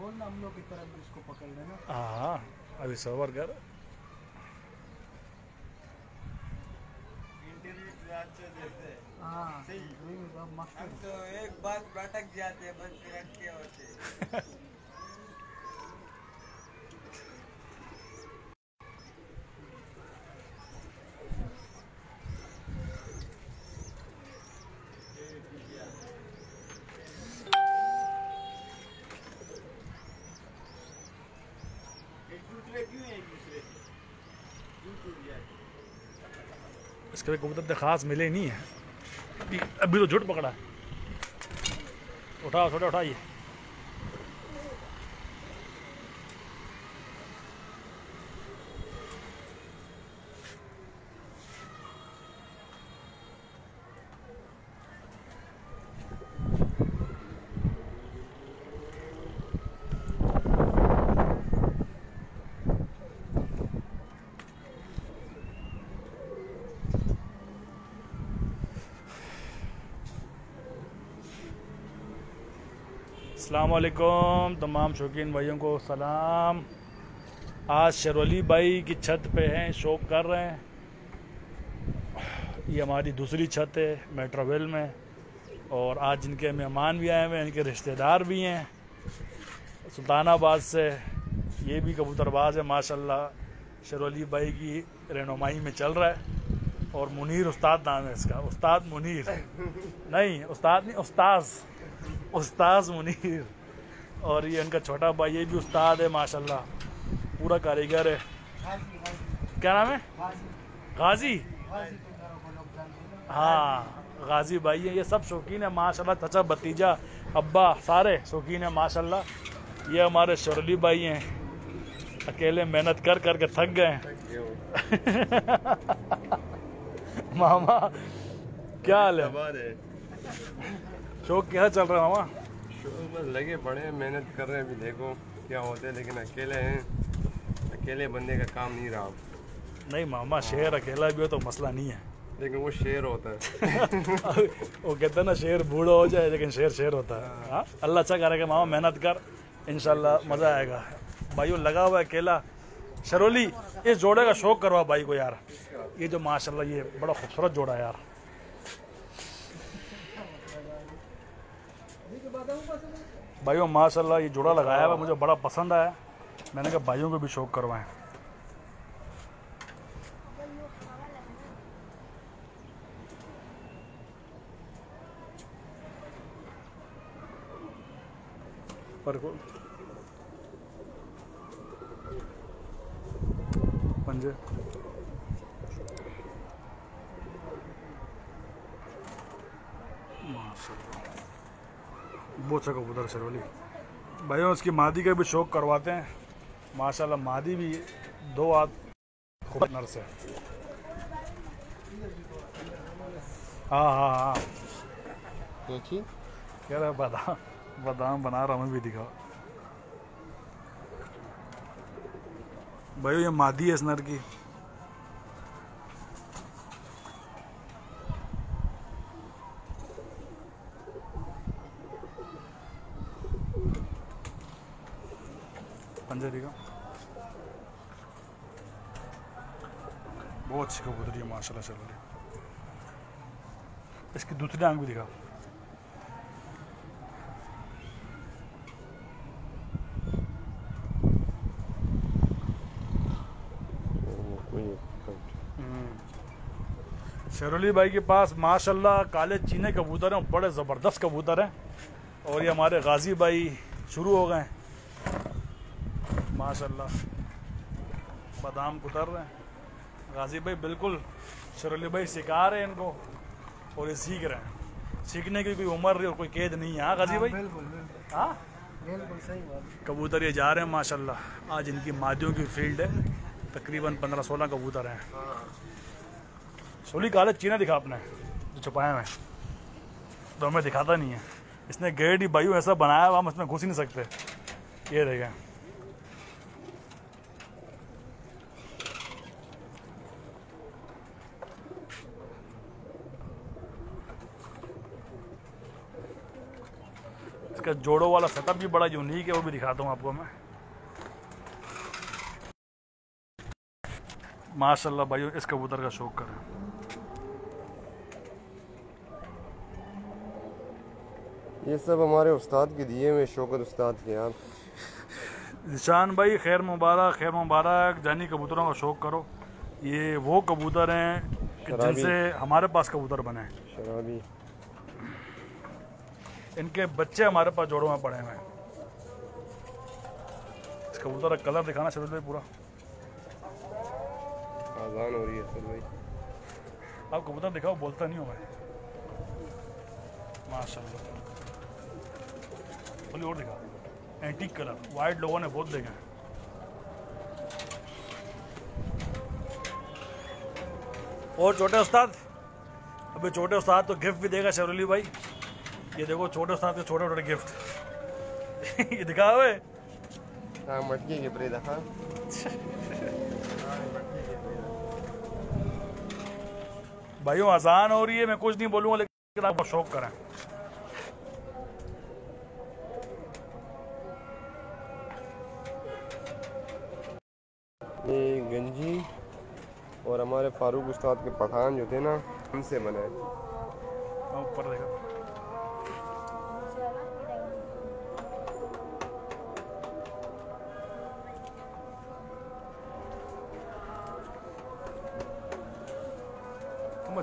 बोलना हम लोग की तरफ इसको पकड़ लेना। हाँ अभी सबर कर। हाँ मस्त। हम तो एक बात भटक जाते हैं, बस फिर अटके होते। इसके कबूतर खास मिले नहीं है अभी। अभी तो झूठ पकड़ा है। उठाओ छोटा उठाइए। अस्सलामुअलैकुम तमाम शौकीन भाइयों को सलाम। आज शेरवली भाई की छत पे हैं, शौक कर रहे हैं। ये हमारी दूसरी छत है मेट्रोवेल में, और आज जिनके मेहमान भी आए हुए हैं, इनके रिश्तेदार भी हैं सुल्तानाबाद से। ये भी कबूतरबाज है माशाल्लाह, शेरवली भाई की रहनुमाई में चल रहा है। और मुनीर उस्ताद नाम है इसका, उस्ताद मुनीर नहीं, उस्ताद नहीं, उस्ताद मुनीर। और ये इनका छोटा भाई, ये भी उस्ताद है माशाल्लाह, पूरा कारीगर है। क्या नाम है? गाजी। हाँ गाजी भाई है। ये सब शौकीन है माशाल्लाह, चचा भतीजा अब्बा सारे शौकीन है माशाल्लाह। ये हमारे शेरवली भाई हैं, अकेले मेहनत कर कर के थक गए मामा क्या हाल है? शौक क्या चल रहा है मामा? बस लगे पड़े हैं, मेहनत कर रहे हैं। अभी देखो क्या होता है, लेकिन अकेले हैं, अकेले बंदे का काम नहीं रहा। नहीं मामा, शेर अकेला भी हो तो मसला नहीं है, लेकिन वो शेर होता है वो कहते हैं ना, शेर बूढ़ा हो जाए लेकिन शेर शेर होता है। हाँ अल्लाह अच्छा करेगा मामा, मेहनत कर, इंशाल्लाह मज़ा आएगा। भाइयों लगा हुआ है अकेला शेरवली। इस जोड़े का शौक करवा भाई को यार, ये जो माशाल्लाह ये बड़ा खूबसूरत जोड़ा है यार। भाइयों माशाल्लाह ये जोड़ा लगाया हुआ मुझे बड़ा पसंद आया, मैंने कहा भाइयों को भी शौक करवाएं। पर पंजे माशाल्लाह बहुत अच्छा कबूतर शेरवली। भाइयों इसकी मादी का भी शौक करवाते हैं माशाल्लाह। मादी भी दो हाथ खूब नर से। हाँ हाँ हाँ कह रहे बादाम बना रहा हूँ, भी दिखाओ भाइयों। ये मादी है इस नर की। पंजे दिखा, बहुत अच्छी कबूतरी है माशाल्लाह शेरवली। इसकी दूसरी आंख भी दिखा। शेरवली भाई के पास माशाल्लाह काले चीने कबूतर हैं, बड़े ज़बरदस्त कबूतर हैं। और ये हमारे गाजी भाई शुरू हो गए माशाल्लाह, बादाम कुतर रहे हैं। गाजी भाई बिल्कुल शेरवली भाई सिखा रहे हैं इनको, और ये सीख रहे हैं। सीखने की कोई उम्र और कोई कैद नहीं है। हाँ गाजी भाई, हाँ बिल्कुल सही बात। कबूतर ये जा रहे हैं माशाल्लाह। आज इनकी मादियों की फील्ड है, तकरीबन 15-16 कबूतर हैं। सोली काले चीना दिखा आपने जो छुपाए हुए, तो हमें दिखाता नहीं है। इसने गेट ही भाई ऐसा बनाया हुआ, हम इसमें घुस ही नहीं सकते। ये देखें इसका जोड़ों वाला सेटअप भी बड़ा यूनिक है, वो भी दिखाता हूँ आपको मैं। माशाल्लाह भाइयों, इस कबूतर का शौक करें। ये सब हमारे उस्ताद के दिए हुए, शौकत उस्ताद के। यार निशान भाई खैर मुबारक, खैर मुबारक। जानी कबूतरों का शौक करो। ये वो कबूतर हैं कि जिनसे हमारे पास कबूतर बने हैं। शराबी इनके बच्चे हमारे पास जोड़ों में पड़े हुए हैं। इस कबूतर का कलर दिखाना शरीफ भाई पूरा। आजान हो रही है सर भाई। आप कबूतर दिखाओ, बोलता नहीं हो भाई। माशाल्लाह। बोलिए और दिखाओ। एंटीक कलर, वाइट लोगों ने बहुत देखे हैं। और छोटे उस्ताद, अभी छोटे उस्ताद तो गिफ्ट भी देगा शरली भाई। ये देखो छोटे उस्ताद के छोटे छोटे गिफ्ट ये दिखा हुए। हाँ मटकी के परे देखा। भाइयों आसान हो रही है, मैं कुछ नहीं बोलूँगा, लेकिन आप शौक करें। ये गंजी और हमारे फारूक उस्ताद के पठान जो थे ना, उनसे बने। ऊपर देखो।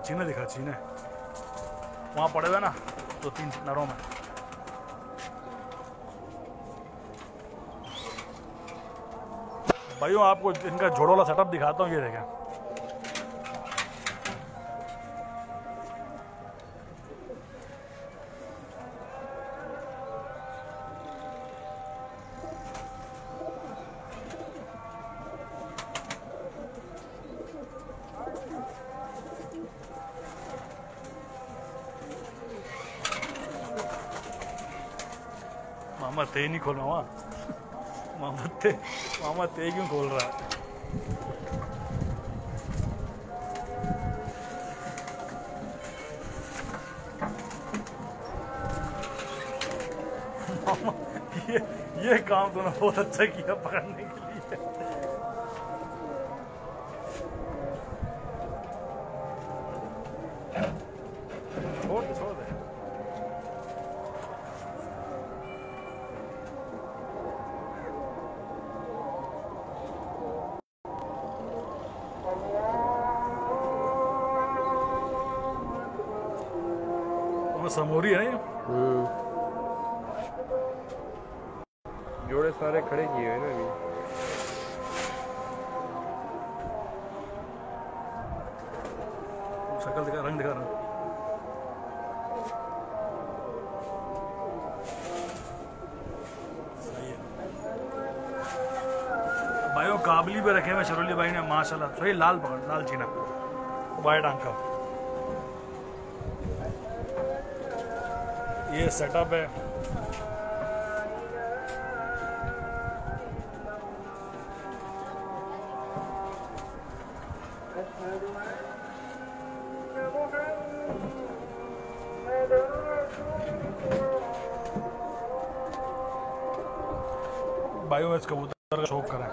चीने दिखा, चीने वहाँ पड़े हुए ना 2-3 नरों में। भाइयों आपको इनका जोड़ों वाला सेटअप दिखाता हूँ, ये देखें। मामा ते नहीं खोल मामा। मामा ते क्यों खोल रहा है? मामा ये काम तूने बहुत अच्छा किया पकड़ने के लिए। छोड़ दे, छोड़ दे। समोरी है। जोड़े सारे खड़े किए हुए ना अभी। शक्ल दिखा, रंग दिखा, रंग। सही है भाइयों। काबली भी रखे हुए शरोली भाई ने माशाल्लाह। सही लाल पकड़, लाल चीना, वाइट आंख का ये सेटअप है। भाइयों इस कबूतर का शौक करें।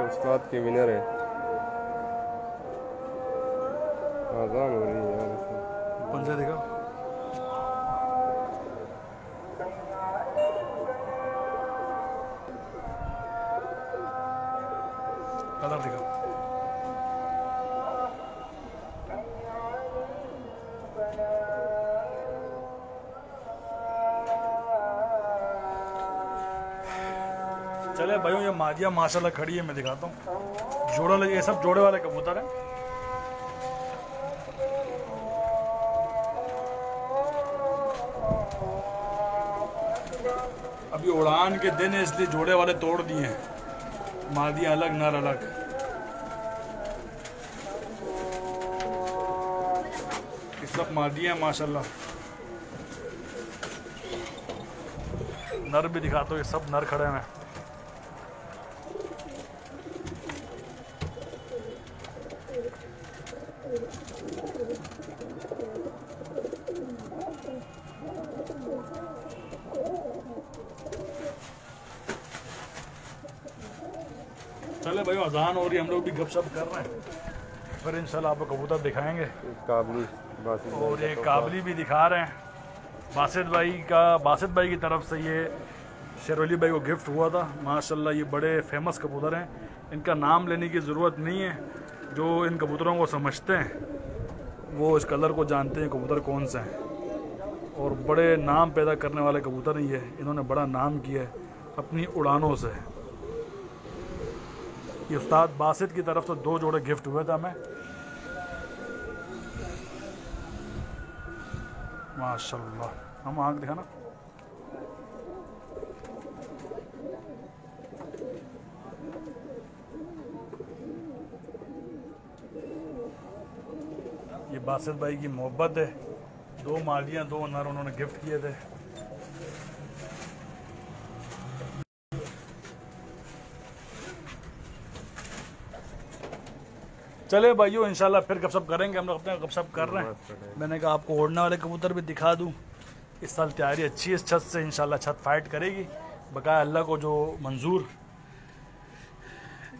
उस्ताद के विनर है। आजान हो रही है यार। पंजे देखा, कलर देखा। चले भाइयों, ये मादिया माशाल्लाह खड़ी है, मैं दिखाता हूँ। जोड़ा, ये सब जोड़े वाले कबूतर हैं। अभी उड़ान के दिन है इसलिए जोड़े वाले तोड़ दिए हैं। मादिया अलग, नर अलग। सब मादी हैं माशाल्लाह। नर भी दिखाते हो, ये सब नर खड़े हैं। चले भाई अजान हो रही है, हम लोग भी गपशप कर रहे हैं, फिर इंशाल्लाह आपको कबूतर दिखाएंगे। काबली बासित और ये काबली भी दिखा रहे हैं। बासित भाई की तरफ से ये शेरवली भाई को गिफ्ट हुआ था माशाल्लाह। ये बड़े फेमस कबूतर हैं, इनका नाम लेने की ज़रूरत नहीं है। जो इन कबूतरों को समझते हैं वो इस कलर को जानते हैं कबूतर कौन से हैं। और बड़े नाम पैदा करने वाले कबूतर ही है, इन्होंने बड़ा नाम किया है अपनी उड़ानों से। ये उस्ताद बासित की तरफ से 2 जोड़े गिफ्ट हुए थे हमें माशाल्लाह। हम आँख दिखाना। ये बासित भाई की मोहब्बत है। 2 मालियाँ 2 नर उन्होंने गिफ्ट किए थे। चले भाइयों इंशाल्लाह फिर गपशप करेंगे। हम लोग अपने गपशप कर रहे हैं। मैंने कहा आपको उड़ने वाले कबूतर भी दिखा दूं। इस साल तैयारी अच्छी है इस छत से, इंशाल्लाह छत फाइट करेगी बकाया अल्लाह को जो मंजूर।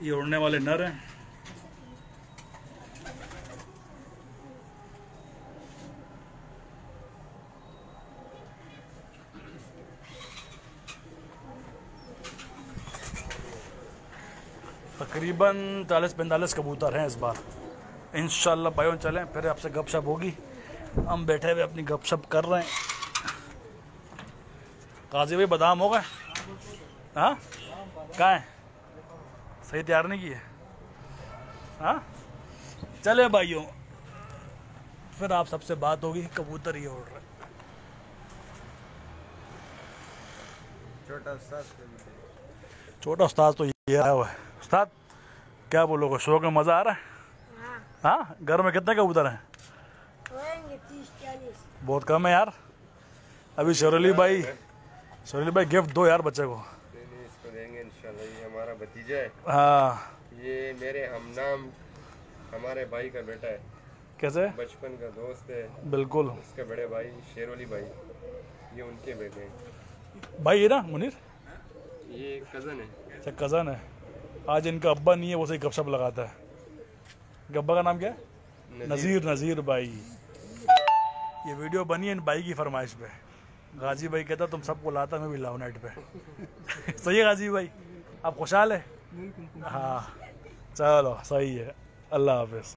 ये उड़ने वाले नर हैं। तकरीबन 40-45 कबूतर हैं इस बार। इंशाल्लाह भाइयों चलें फिर आपसे गपशप होगी। हम बैठे हुए अपनी गपशप कर रहे हैं। काजी भाई बादाम हो गए? हाँ कहाँ है? सही तैयार नहीं किए? हाँ चले भाइयों फिर आप सबसे बात होगी। कबूतर ये उड़ रहे। छोटा उस्ताद तो ये आया हुआ है। उस्ताद क्या बोलोगे, शो का मज़ा आ रहा है? हाँ घर में कितने कबूतर हैं? 30-40। बहुत कम है यार। अभी शरली भाई गिफ्ट दो यार बच्चे को। नहीं, इसको देंगे इंशाल्लाह। ये हमारा भतीजा है। हाँ ये मेरे हमनाम हमारे भाई का बेटा है। कैसे? बचपन का दोस्त है। बिल्कुल। उसके बड़े भाई शेरवली भाई, ये उनके बेटे हैं। भाई है ना मुनीर? ये कज़न है। अच्छा कज़न है। आज इनका अब्बा नहीं है, वो सही गपशप लगाता है। इनके अब्बा का नाम क्या है? नज़ीर भाई। ये वीडियो बनी है इन भाई की फरमाइश पे। गाजी भाई कहता तुम सबको लाता, मैं भी लाऊं नेट पे। सही है गाजी भाई, आप खुशहाल है? हाँ चलो सही है। अल्लाह हाफिज़।